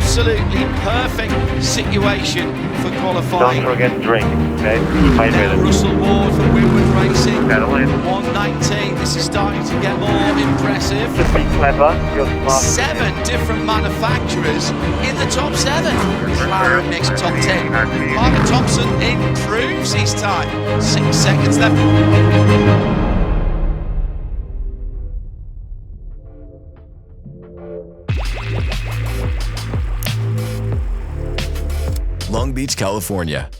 absolutely perfect situation for qualifying. Don't forget to drink, okay? Keep Now hydrated. Russell Ward for Windward Racing. Pedal in. 190. This is starting to get more impressive. Just be clever, you're smart. 7 different manufacturers in the top 7. McLaren makes top 10. Parker Thompson improves his time. 6 seconds left. Long Beach, California.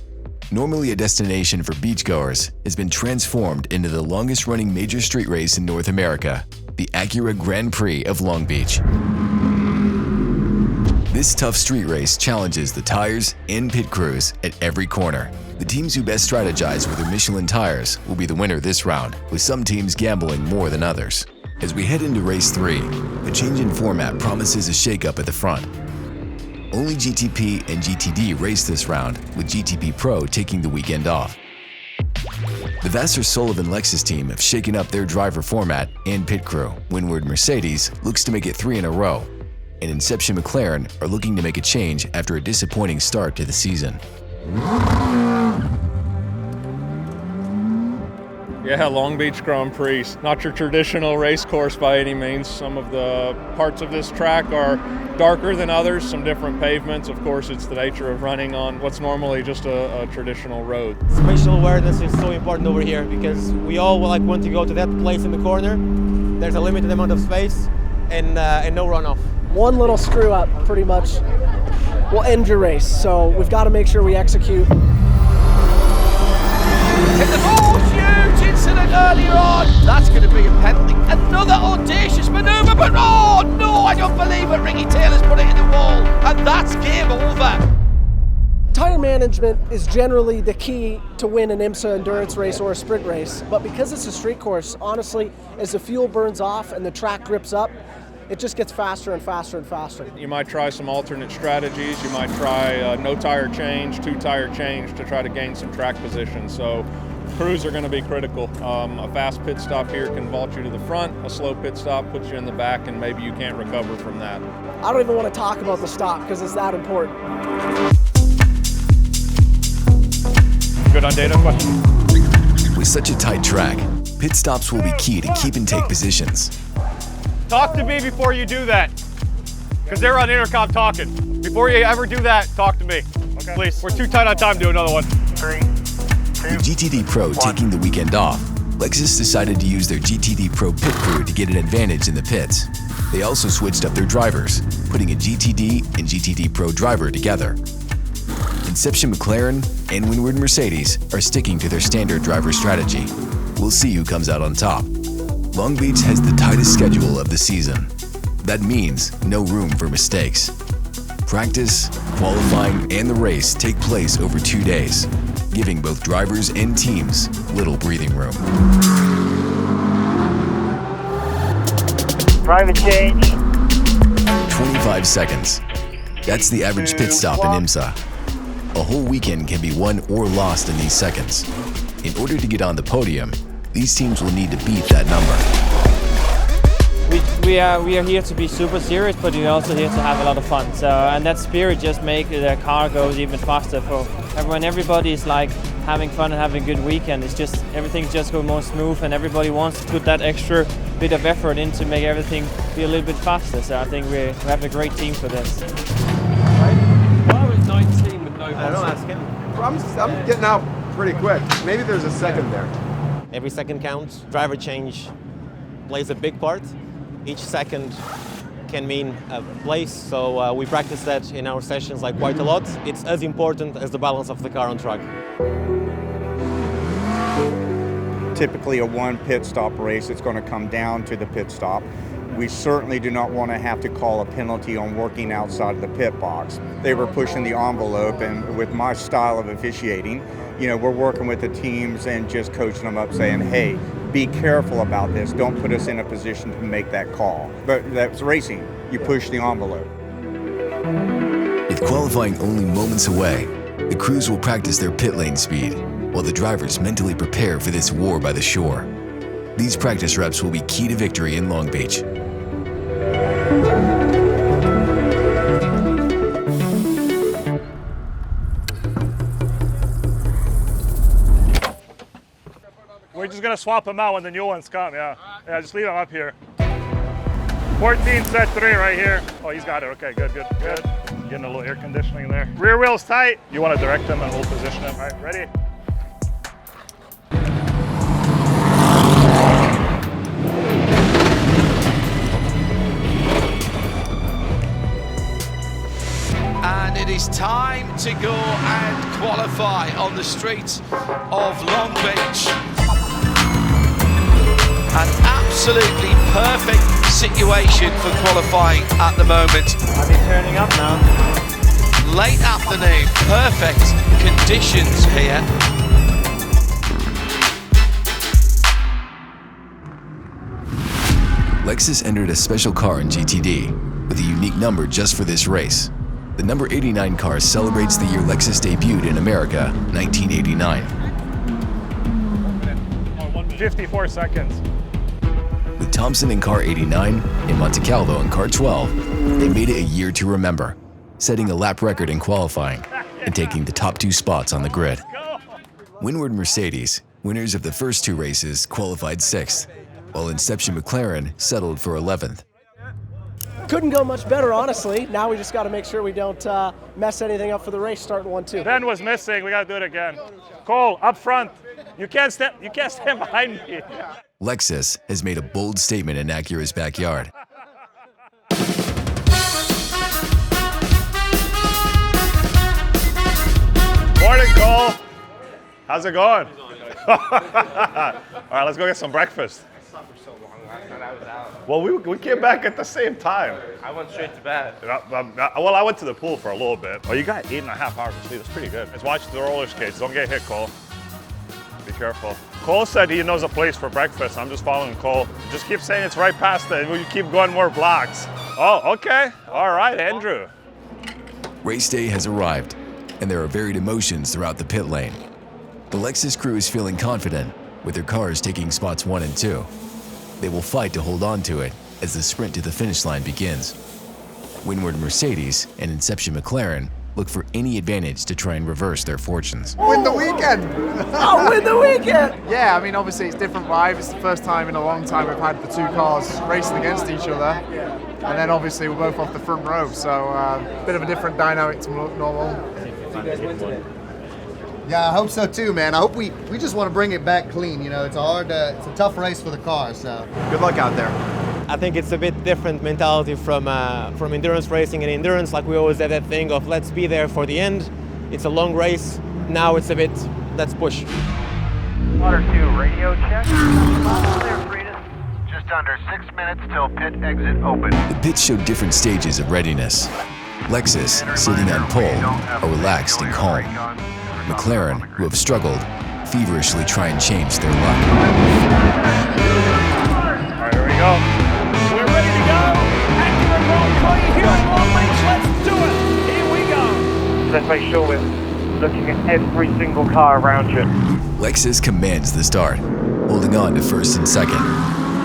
Normally a destination for beachgoers, has been transformed into the longest-running major street race in North America, the Acura Grand Prix of Long Beach. This tough street race challenges the tires and pit crews at every corner. The teams who best strategize with their Michelin tires will be the winner this round, with some teams gambling more than others. As we head into race 3, a change in format promises a shakeup at the front. Only GTP and GTD race this round, with GTP Pro taking the weekend off. The Vasser Sullivan Lexus team have shaken up their driver format and pit crew. Windward Mercedes looks to make it 3 in a row, and Inception McLaren are looking to make a change after a disappointing start to the season. Yeah, Long Beach Grand Prix. Not your traditional race course by any means. Some of the parts of this track are darker than others, some different pavements. Of course, it's the nature of running on what's normally just a traditional road. Spatial awareness is so important over here because we all want to go to that place in the corner. There's a limited amount of space and no runoff. One little screw up pretty much will end your race, so we've got to make sure we execute. Hit the ball, huge incident earlier on. That's going to be a penalty. Another audacious manoeuvre, but oh no, I don't believe it. Ricky Taylor's put it in the wall, and that's game over. Tire management is generally the key to win an IMSA endurance race or a sprint race, but because it's a street course, honestly, as the fuel burns off and the track grips up, it just gets faster and faster and faster. You might try some alternate strategies. You might try no tire change, 2 tire change to try to gain some track position. So crews are going to be critical. A fast pit stop here can vault you to the front. A slow pit stop puts you in the back, and maybe you can't recover from that. I don't even want to talk about the stop because it's that important. Good on data question. With such a tight track, pit stops will be key to keep and take positions. Talk to me before you do that, because they're on intercom talking. Before you ever do that, talk to me, okay. Please. We're too tight on time to do another one. 3, 2, With GTD Pro taking the weekend off, Lexus decided to use their GTD Pro pit crew to get an advantage in the pits. They also switched up their drivers, putting a GTD and GTD Pro driver together. Inception McLaren and Windward Mercedes are sticking to their standard driver strategy. We'll see who comes out on top. Long Beach has the tightest schedule of the season. That means no room for mistakes. Practice, qualifying, and the race take place over 2 days, giving both drivers and teams little breathing room. private change. 25 seconds. That's the average pit stop in IMSA. A whole weekend can be won or lost in these seconds. In order to get on the podium, these teams will need to beat that number. We are here to be super serious, but we're also here to have a lot of fun. So, and that spirit just makes the car goes even faster. For when everybody is like having fun and having a good weekend, it's just everything's just going more smooth, and everybody wants to put that extra bit of effort in to make everything be a little bit faster. So I think we have a great team for this. Why was 19 with no I don't know, ask him. I'm getting out pretty quick. Maybe there's a second there. Every second counts. Driver change plays a big part. Each second can mean a place, so we practice that in our sessions like quite a lot. It's as important as the balance of the car on track. Typically a one pit stop race, it's going to come down to the pit stop. We certainly do not want to have to call a penalty on working outside of the pit box. They were pushing the envelope, and with my style of officiating, we're working with the teams and just coaching them up saying, hey, be careful about this. Don't put us in a position to make that call. But that's racing. You push the envelope. With qualifying only moments away, the crews will practice their pit lane speed, while the drivers mentally prepare for this war by the shore. These practice reps will be key to victory in Long Beach. just gonna swap them out when the new ones come, yeah. Yeah, just leave them up here. 14 set 3 right here. Oh, he's got it, okay, good. Getting a little air conditioning there. Rear wheel's tight. You wanna direct them and we'll position them. All right, ready? And it is time to go and qualify on the streets of Long Beach. An absolutely perfect situation for qualifying at the moment. Are they turning up now? Late afternoon, perfect conditions here. Lexus entered a special car in GTD with a unique number just for this race. The number 89 car celebrates the year Lexus debuted in America, 1989. 54 seconds. With Thompson in car 89 and Montecalvo in car 12, they made it a year to remember, setting a lap record in qualifying and taking the top 2 spots on the grid. Windward Mercedes, winners of the first 2 races, qualified 6th, while Inception McLaren settled for 11th. Couldn't go much better, honestly. Now we just got to make sure we don't mess anything up for the race starting 1-2. Ben was missing. We got to do it again. Cole, up front. You can't stand behind me. Lexus has made a bold statement in Acura's backyard. Morning, Cole. How's it going? All right, let's go get some breakfast. Well, we came back at the same time. I went straight to bed. Well, I went to the pool for a little bit. Oh, you got 8.5 hours of sleep. That's pretty good. Let's watch the roller skates. Don't get hit, Cole. Be careful. Cole said he knows a place for breakfast. I'm just following Cole. Just keep saying it's right past it. You keep going more blocks. Oh, okay. All right, Andrew. Race day has arrived, and there are varied emotions throughout the pit lane. The Lexus crew is feeling confident, with their cars taking spots 1 and 2. They will fight to hold on to it as the sprint to the finish line begins. Windward Mercedes and Inception McLaren look for any advantage to try and reverse their fortunes. Win the weekend! Oh, win the weekend! Yeah, I mean, obviously it's different vibe. It's the first time in a long time we've had the 2 cars racing against each other. And then obviously we're both off the front row, so a bit of a different dynamic to normal. Yeah, I hope so too, man. I hope we just want to bring it back clean. You know, it's a tough race for the car. So Good luck out there. I think it's a bit different mentality from endurance racing. And endurance, like we always have that thing of let's be there for the end. It's a long race. Now it's a bit, let's push. Water 2 radio check. Clear, Prix. Just under 6 minutes till pit exit open. The pits show different stages of readiness. Lexus, sitting on pole, are relaxed and calm. McLaren, who have struggled, feverishly try and change their luck. All right, here we go. We're ready to go. Acura Grand Prix here at Long Beach. Let's do it. Here we go. Let's make sure we're looking at every single car around you. Lexus commands the start, holding on to first and second.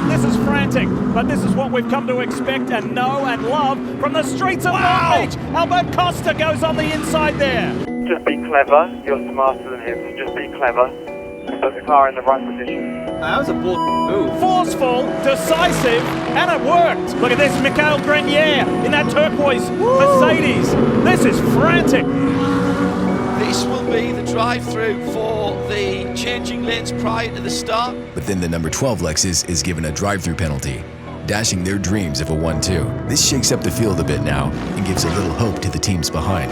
This is frantic, but this is what we've come to expect and know and love from the streets of Long Beach. Albert Costa goes on the inside there. Just be clever. You're smarter than him, so just be clever. Put the car in the right position. That was a bold move. Forceful, decisive, and it worked. Look at this, Michael Grenier in that turquoise Mercedes. This is frantic. This will be the drive-through for the changing lanes prior to the start. But then the number 12 Lexus is given a drive-through penalty, dashing their dreams of a 1-2. This shakes up the field a bit now and gives a little hope to the teams behind.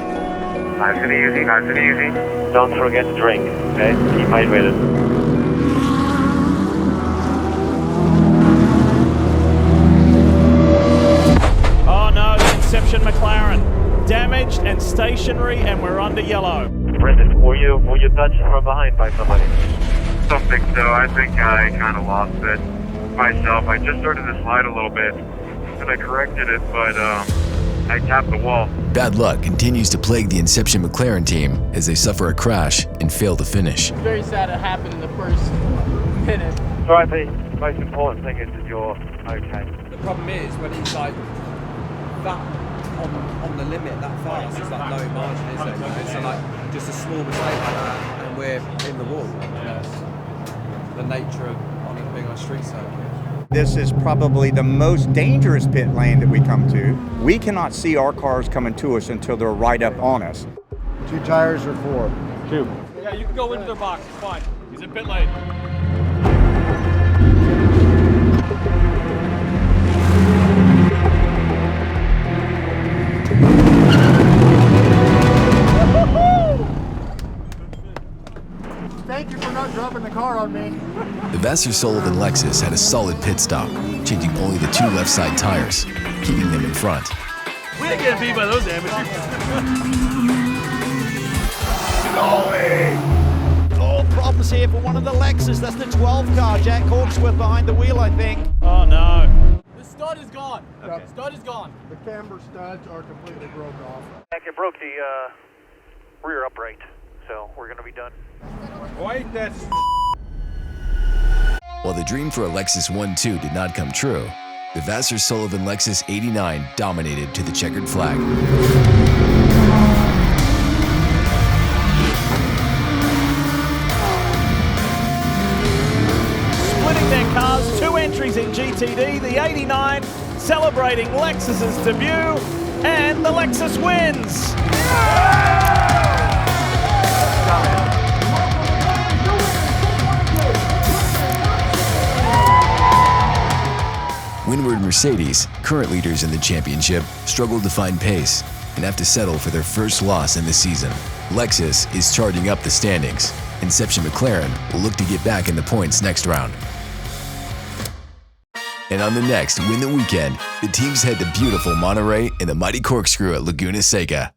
Nice and easy, nice and easy. Don't forget to drink, okay? Keep hydrated. Oh no, the Inception McLaren. Damaged and stationary, and we're under yellow. Brendan, were you touched from behind by somebody? Don't think so. I think I kind of lost it myself. I just started to slide a little bit, and I corrected it, but I tapped the wall. Bad luck continues to plague the Inception McLaren team as they suffer a crash and fail to finish. Very sad it happened in the first minute. Right, the most important thing is that you're okay. The problem is when it's like that on the limit that fast, it's like no margin, is there? So like just a small mistake like that and we're in the wall. the nature of being on a street circuit. This is probably the most dangerous pit lane that we come to. We cannot see our cars coming to us until they're right up on us. 2 tires or 4? 2. Yeah, you can go into their box. It's fine. He's in pit lane. Thank you for not dropping the car on me. The Vasser Sullivan Lexus had a solid pit stop, changing only the 2 left side tires, keeping them in front. We ain't getting beat by those amateurs. Oh, problems here for one of the Lexus. That's the 12 car. Jack Hawksworth behind the wheel, I think. Oh no. The stud is gone. Okay. Stud is gone. The camber studs are completely broke off. It broke the rear upright, so we're going to be done. Wait, that's... While the dream for a Lexus 1-2 did not come true, the Vasser Sullivan Lexus 89 dominated to the checkered flag. Splitting their cars, 2 entries in GTD, the 89 celebrating Lexus's debut, and the Lexus wins. Windward Mercedes, current leaders in the championship, struggled to find pace and have to settle for their first loss in the season. Lexus is charging up the standings. Inception McLaren will look to get back in the points next round. And on the next Win the Weekend, the teams head to beautiful Monterey in the mighty corkscrew at Laguna Seca.